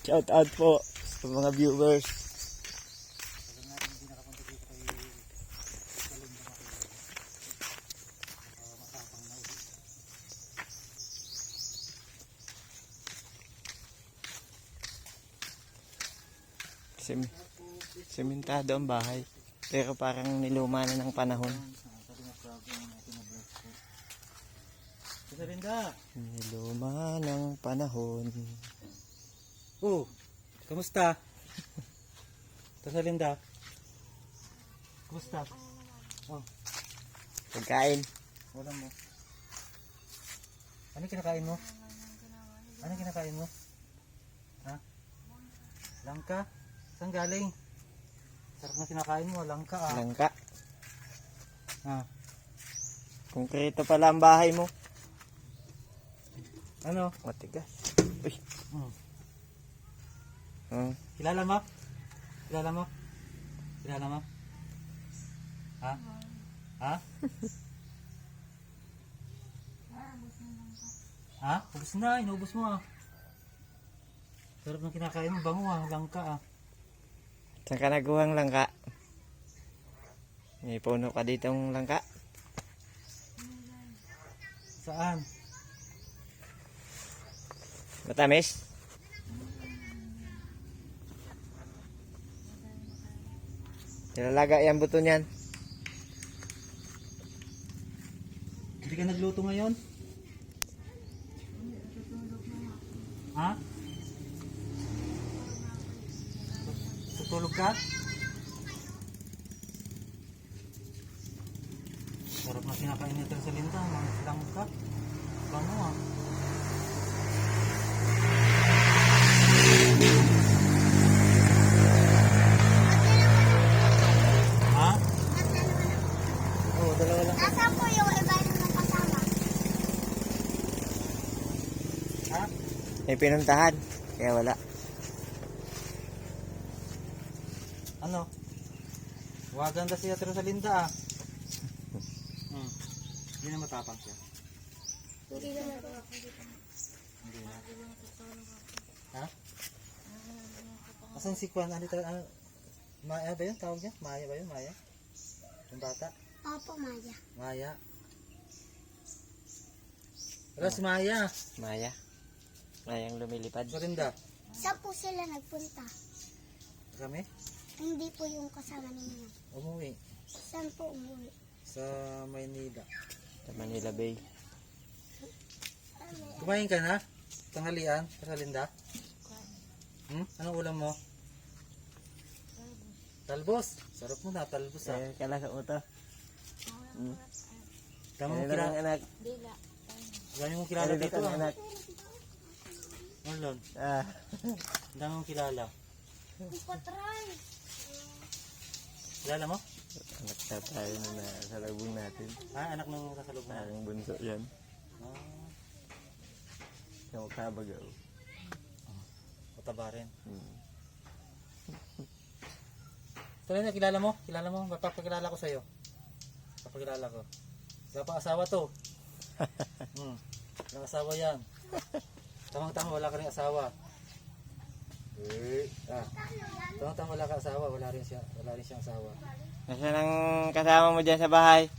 Shout out po sa mga viewers. Sementado ang bahay. Pero parang niluma na ng panahon. Niluma ng panahon. Oh, kamusta? Linda. Kamusta? Oh, Pagkain. wala mo. Ano kinakain mo? Ano kinakain mo? Ha? Langka? Saan galing? Sarap na kinakain mo, langka ah. Langka. Ha? Konkreto pala ang bahay mo. Ano? Matigas. Uy. Kilala mo? Kilala mo? Kilala mo? Ha? Ha? Ha? Ubus na, inubos mo ah. Sarap ng kinakain mo, bango ah, langka ah. Saan ka naguhang langka? May puno ka ditong langka? Saan? Matamis? Nilalaga yung buto niyan. Hindi ka nagluto ngayon? Ha? Tutulog ka? Sarap na kinakain nito sa linda, mga langka. Bango ah. Ha? Oo, dalawa lang. Nasaan po yung iba na kasama? Ha? May pinuntahan. Kaya wala. Ano? Waganda siya pero sa linda ah. Hindi na matapang siya. Hindi naman po. Hindi na. Ha? Asan si Kwan? Ano tayo? Maya ba yun? Tawag niya? Maya ba yun? Maya? Yung bata? Opo, Maya. Maya. Wala si Maya. Maya. Mayang lumilipad. Sa linda. Saan po sila nagpunta? Kami? Hindi po yung kasama ninyo. Umuwi. Saan po umuwi? Sa Maynila. Sa Manila Bay. Kumain ka na? Tanghalian? Sa linda? Anong ulam mo? Talbos. Sarap mo na, talbos ah. Kaya kala sa uto. Dami mong Ano kilala. lang anak? Dami mong kilala Ano dito lang ah. anak? Marlon, Ah. dami mong kilala. Patray! Kilala mo? Anak na tayo na sa labong natin. Anak ng kasalubong mo. Parang bunso yan. Ah, Yung kabagaw. mataba rin. Hmm. Tuloy na, kilala mo? Kilala mo? Papakilala ko sa'yo. Papakilala ko. Wala pa asawa to. Walang asawa yan. Tamang-tama, wala ka rin asawa. Tamang-tama, wala ka asawa. Wala rin siyang asawa. Nasaan ang kasama mo dyan sa bahay?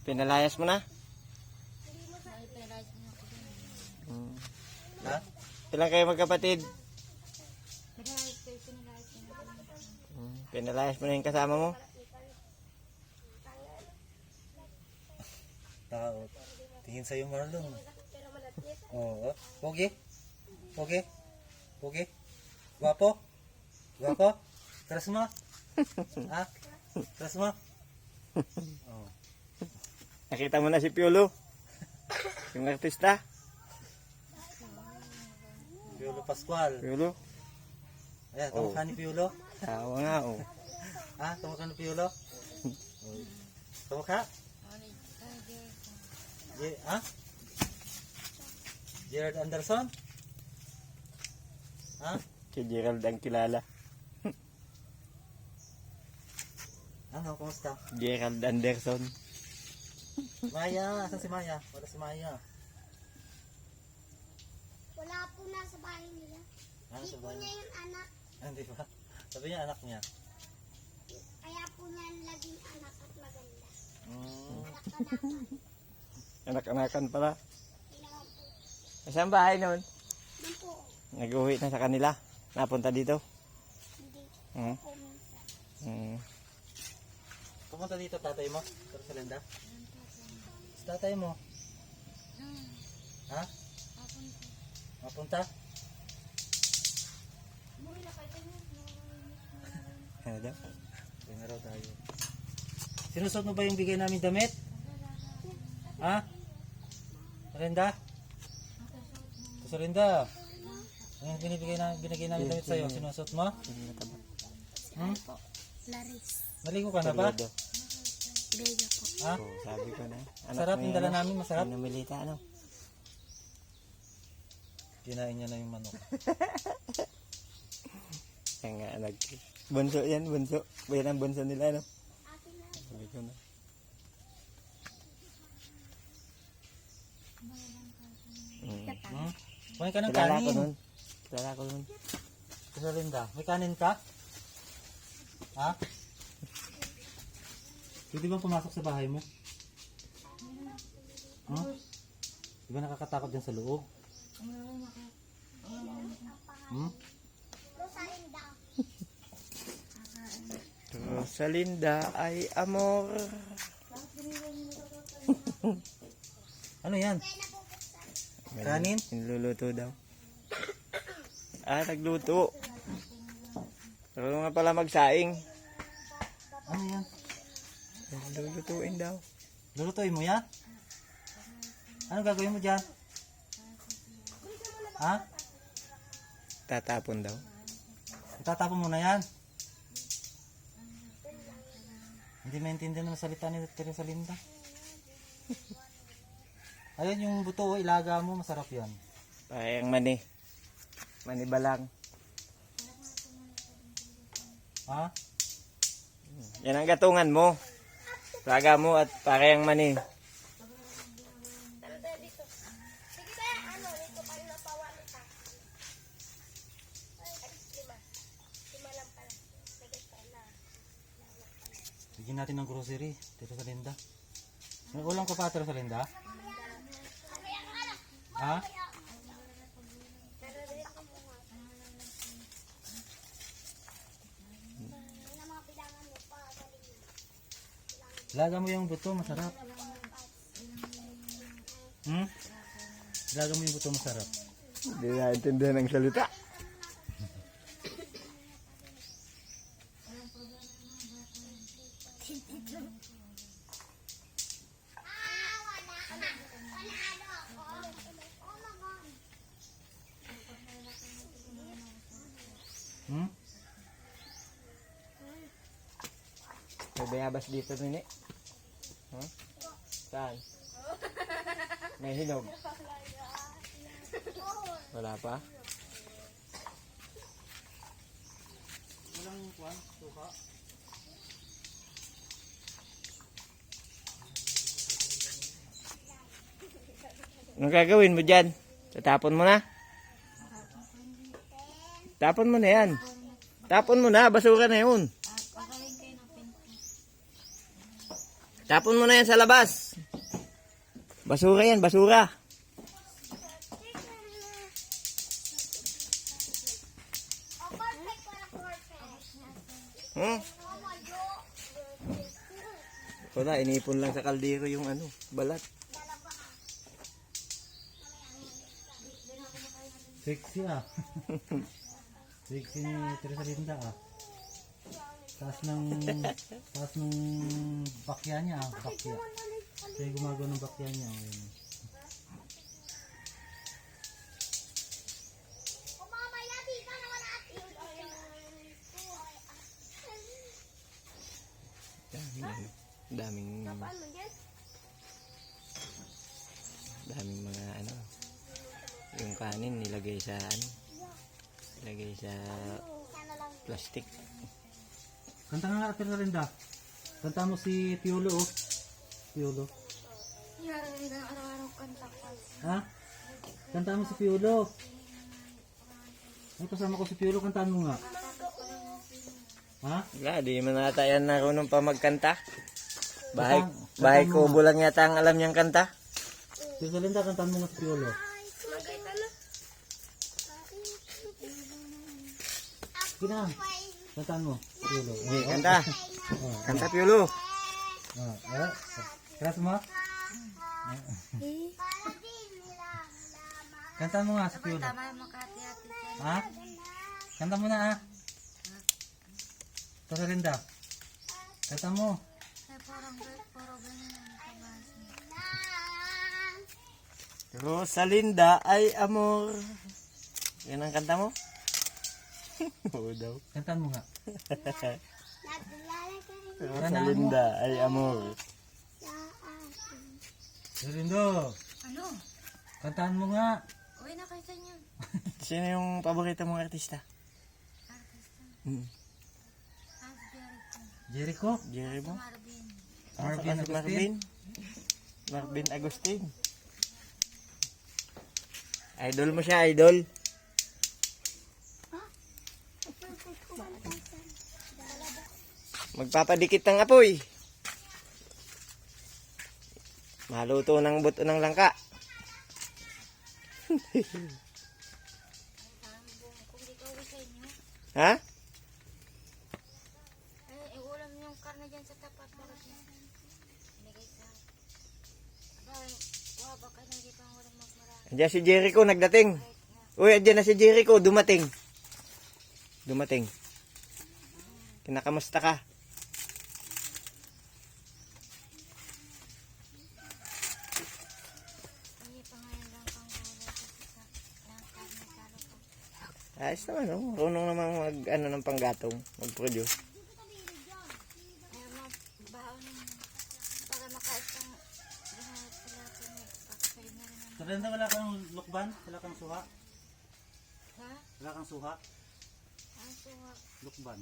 Pinalayas mo na? Ha? Ilan kayo magkapatid? Pinalayas mo na yung kasama mo? Tao. Tingin sa'yo, Marlon. Oo. Pogi? Pogi? Pogi? Guwapo? Guwapo? Teras mo? Ha? Teras mo? Oh. Nakita mo na si Piolo? Yung artista? Piolo Pascual. Piolo? Ayan, kamukha ni Piolo. Tawa nga oh. Ha? Kamukha ni Piolo? Kamukha? Ha? Gerard Anderson? Ha? Si Gerald ang kilala. Ano, kumusta? Gerald Anderson. Maya, asan si Maya? Wala si Maya. Wala po nasa bahay nila. Ano Hindi sa po bahay? niya yung anak. Hindi ba? Sabi niya anak niya. Kaya po niya laging anak at maganda. Mm. Anak-anakan. Anak-anakan pala. Kailangan po. Saan bahay nun? Doon po. Nag-uwi na sa kanila. Napunta dito. Hindi Hmm? po minsan. Hmm. Pumunta dito tatay mo? Sa Linda? Sa tatay mo? Ha? Mapunta? Ano daw? Kaya na raw tayo. Sinusot mo ba yung bigay namin damit? Ha? Sa Linda? Sa Linda? Ang binigay namin damit sa'yo, sinusot mo? Hmm? Laris. Naligo ka na ba? Saludo. Bega po. Ha? Oh, sabi ko na. Masarap yung dala namin, masarap. Namilita ano? Kinain niya na yung manok. Kaya nga anak. Bunso yan, bunso. Yan ang bunso nila, no? Akin na. Sabi ko na. Hmm? Kumain ka ng Kilala ko kanin. nun. Kilala ko nun. Sa Linda, may kanin ka? Ha? Pwede bang pumasok sa bahay mo? Hmm? Di ba nakakatakot dyan sa loob? Hmm? Rosalinda. Rosalinda ay amor. Ano yan? Kanin? Niluluto daw. Ah, nagluto. Pero nga pala magsaing. Ano yan? Lulutuin daw. Lulutuin mo yan? Ano gagawin mo dyan? Ha? Tatapon daw. Itatapon mo na yan? Hindi maintindihan ng salita ni Teresa Linda. Ayun yung buto, ilaga mo, masarap yan. Parang mani. Mani balang. Ha? Yan ang gatungan mo. Laga mo at parang mani. Sige ba, ano, dito pa rin napawa nita. Lima lang pala. Nagit pa na. Bigyan natin ng grocery, Teresa Linda. May ulam ka pa, Teresa Linda? Ha? Ilaga mo yung buto, masarap. Hmm? Ilaga mo yung buto, masarap. Hindi naintindihan ang salita. Hmm? May bayabas dito nini. Huh? Saan? May hinog. Wala pa? Walang kwan, suka. Anong gagawin mo dyan? Tatapon mo na? Tapon mo na yan. Tapon mo na, basura na yun. Tapon mo na yan sa labas. Basura yan, basura. Hmm? Wala, inipon lang sa kaldero yung ano, balat. Sexy ah. Sexy ni Teresa Linda ah. Taas ng bakya niya ah. Bakya. Siya yung gumagawa ng bakya niya. Ayun. Daming daming mga ano, yung kanin nilagay sa ano, nilagay sa plastic. Kanta nga Teresa Linda. Kanta mo si Piolo oh. Piolo. Araw-araw kanta ko. Ha? Kantaan mo si Piolo. Ay, kasama ko si Piolo, kantaan mo nga. Ha? Wala, di man nata yan narunong pa magkanta. Bahay, Kantaan- bahay kantaan mo kubo lang yata ang alam niyang kanta. Si Rosalinda, kantaan mo nga si Piolo. Sige na. Kantaan mo, Piolo. Sige, kanta. Oh, Kanta Piolo. Keras mo? Kantaan mo nga si Piolo. Ha? Kanta mo na ah. Rosalinda. Kanta mo. Rosalinda ay amor. Yan ang kanta mo? Oo daw. Kantaan mo nga. Rosalinda ay amor. Rosalindo. Ano? Kantaan mo nga. Uy, nakita niyo. Sino yung paborito mong artista? Artista. Hmm. Jericho. Jerry mo? Marvin. Marvin Si Marvin. Marvin Agustin. Idol mo siya, idol. Magpapadikit ng apoy. Maluto ng buto ng langka. Kung di ka uwi sa inyo, Ha? iulam niyo yung karne dyan sa tapat para siya. Binigay sa... Abay, waba ka na dito ang walang magmarami. Andiyan si Jericho, nagdating. Uy, andiyan na si Jericho, dumating. Dumating. Kinakamusta ka? Hindi pa ngayon lang pang gulay kasi sa ng karne talo po. Ayos naman, no? Marunong naman mag, ano, ng panggatong, mag-produce. Ayaw mo, baon para makaisang lahat sila kami. Pagkain na rin ang... Rosalinda, wala kang lukban? Wala kang suha? Ha? Wala kang suha? Ang suwa. Lukban.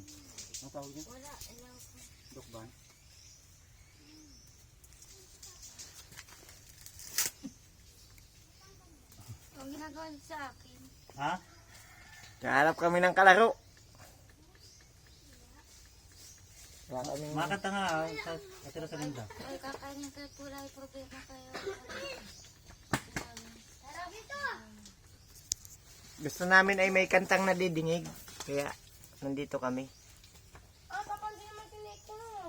Ang tawag niya? Wala, ilaw ko. Lukban. Ang ginagawa niyo sa akin. Ha? Kahanap kami ng kalaro. Wala kaming... Makanta nga ah, sa Ate Rosalinda. Ay, kakainin kayo po lang, problema kayo. Gusto namin ay may kantang nadidingig. Kaya, nandito kami.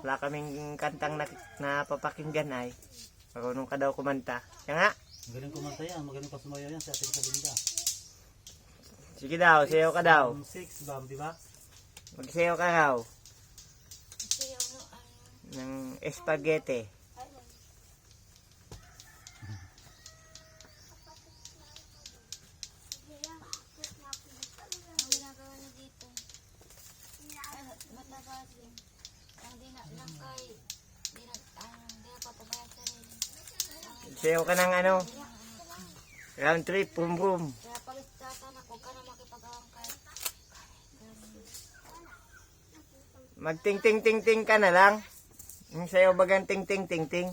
Wala kaming kantang na papakinggan ay. Marunong ka daw kumanta. Siya nga. Magaling kumanta yan. Magaling pa sumayaw yan si Ate Rosalinda. Sige daw, sayaw ka daw. 6 ba, di ba? Magsayaw ka raw. Kasi ano, Ng espagete. ang ginagawa niyo dito. Ay, matabas yun. Ang di na lang kay, di na papabayad sa rin. Sayaw ka ng ano. Round trip, boom boom. Kaya pag istatan ako, ka na makipagawang kay. Magting ting ting ting ka na lang. Yung sayaw bagang ting ting ting ting.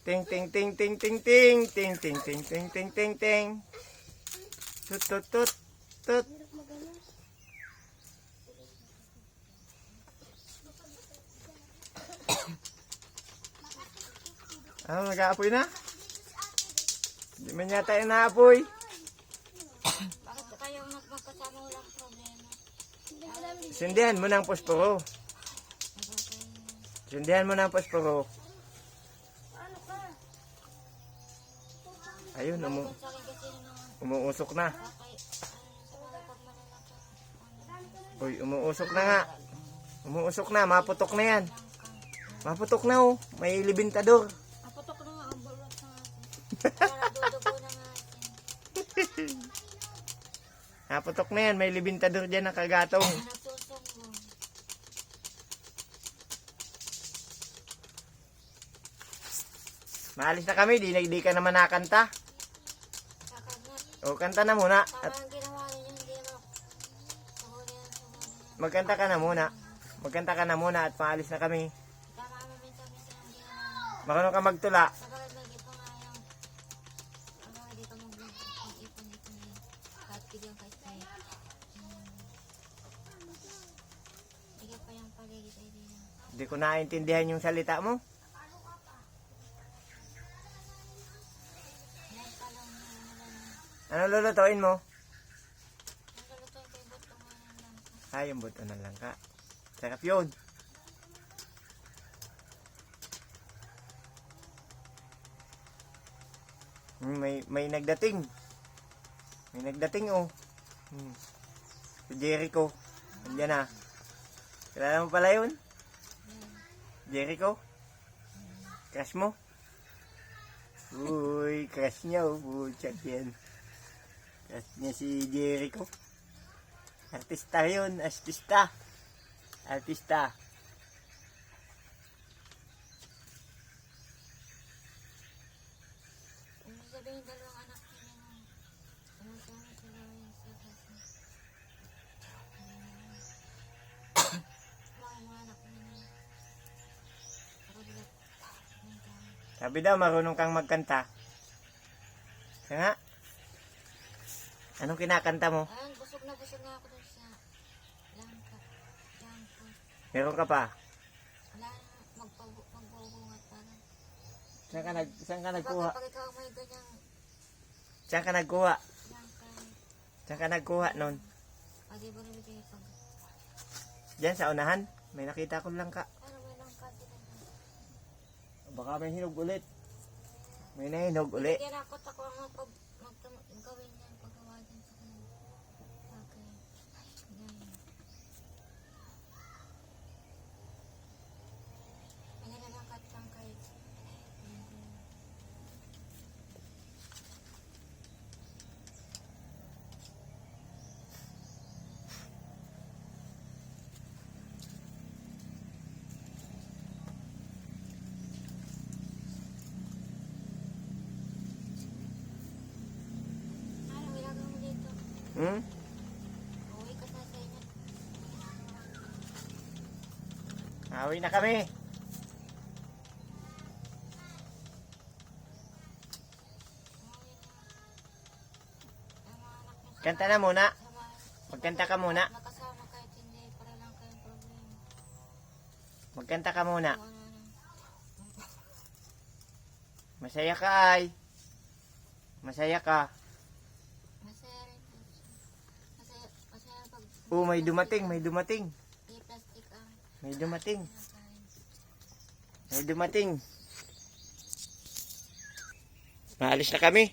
Ting ting ting ting ting ting ting ting ting ting ting ting ting. Tut tut tut tut. Ano, nag-aapoy na? Hindi man yata yung naapoy. Bakit kayo magkasama walang problema? Sindihan mo ng posporo. Sindihan mo ng posporo. Ayun, Sa akin kasi nung umuusok na. kay, sa mga pagmalalaki. Uy, umuusok na nga. Umuusok na, maputok na yan. Maputok na oh, may libintador. Apotok na nga ang bulot sa atin. Para dudugo na nga atin. Maputok na yan, may libintador dyan na kagatong. Nasusong mo. Maalis na kami, di ka naman nakanta. Kakagat. O, kanta na muna. At Parang ginawa niyo hindi mo. Sahuli yan. magkanta ka na muna. Magkanta ka na muna at maalis na kami. Tama mo minsan ang ginawa. Marunong ka magtula. Sa bagay lagi pa nga yung Hindi ko naintindihan yung salita mo. Yan talong na naman. Ano lulutuin mo? Nagluto ko yung buto ngayon lang. Ah, yung buto ng langka. Sarap yun. May nagdating. May nagdating oh. Si Jericho. Andiyan na. Kilala mo pala yun? Jericho? Crush mo? Uy, crush niya oh. Puchak yan. Crush niya si Jericho. Artista yun. Artista. Artista. Ano sabihin dalawang anak niya nung sumusama sila yung sa kasi. Mga anak niya na. Pero bilat. Sabi daw, marunong kang magkanta. Kaya nga. Anong kinakanta mo? Ayun, busog na ako dun sa langka. Langka. Meron ka pa? Wala na, magbubungat para. Saan ka nagkuha? Pag ikaw may ganyang Saan ka nagkuha? langka, Saan ka nagkuha nun? pwede ba nabigay pag. Diyan sa unahan? May nakita ko lang ka. Ano may langka sila dyan? Baka may hinog ulit. May nahinog ulit. Kaya nakot ako ang gawin yan paggawa dyan sa kanila. Okay. Ganyan. May nilalangkat lang kay. Ano, ilagaw mo dito. Hmm? Uwi ka sa inyo. Awi na kami. Umuwi na. Ang mga anak niyo sa Kanta na muna. samahan. Magkanta ka muna. Nakasama kahit hindi, para lang kayong problema. Magkanta ka muna. Kung ano na. Masaya ka ay. Masaya ka. Masaya rin po siya. Masaya pag Oh, may dumating, may dumating. di plastic ang May dumating. kinakain. May dumating. Maalis na kami.